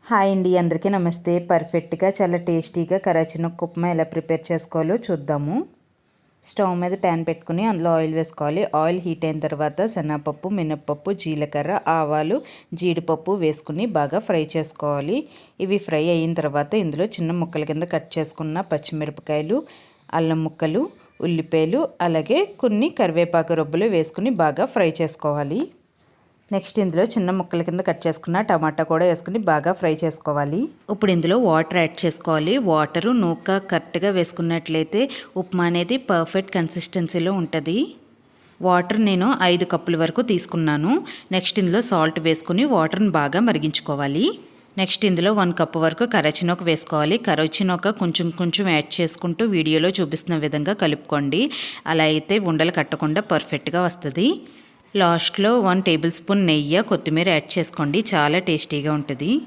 Hi అండి, అందరికీ నమస్తే. పర్ఫెక్ట్గా చాలా టేస్టీగా కరాచీనొక్క ఉప్మా ఎలా ప్రిపేర్ చేసుకోవాలో చూద్దాము. స్టవ్ మీద ప్యాన్ పెట్టుకుని అందులో ఆయిల్ వేసుకోవాలి. ఆయిల్ హీట్ అయిన తర్వాత శనగపప్పు, మినప్పప్పు, జీలకర్ర, ఆవాలు, జీడిపప్పు వేసుకుని బాగా ఫ్రై చేసుకోవాలి. ఇవి ఫ్రై అయిన తర్వాత ఇందులో చిన్న ముక్కల కింద కట్ చేసుకున్న పచ్చిమిరపకాయలు, అల్లం ముక్కలు, ఉల్లిపాయలు, అలాగే కొన్ని కరివేపాకు రొబ్బలు వేసుకుని బాగా ఫ్రై చేసుకోవాలి. నెక్స్ట్ ఇందులో చిన్న ముక్కల కింద కట్ చేసుకున్న టమాటా కూడా వేసుకుని బాగా ఫ్రై చేసుకోవాలి. ఇప్పుడు ఇందులో వాటర్ యాడ్ చేసుకోవాలి. వాటరు నూక కరెక్ట్గా వేసుకున్నట్లయితే ఉప్మా అనేది పర్ఫెక్ట్ కన్సిస్టెన్సీలో ఉంటుంది. వాటర్ నేను 5 కప్పుల వరకు తీసుకున్నాను. నెక్స్ట్ ఇందులో సాల్ట్ వేసుకుని వాటర్ని బాగా మరిగించుకోవాలి. నెక్స్ట్ ఇందులో 1 కప్పు వరకు కరాచీనొక వేసుకోవాలి. కరాచీనొక కొంచెం కొంచెం యాడ్ చేసుకుంటూ వీడియోలో చూపిస్తున్న విధంగా కలుపుకోండి. అలా అయితే ఉండలు కట్టకుండా పర్ఫెక్ట్గా వస్తుంది. లాస్ట్లో 1 టేబుల్ స్పూన్ నెయ్యి, కొత్తిమీర యాడ్ చేసుకోండి. చాలా టేస్టీగా ఉంటుంది.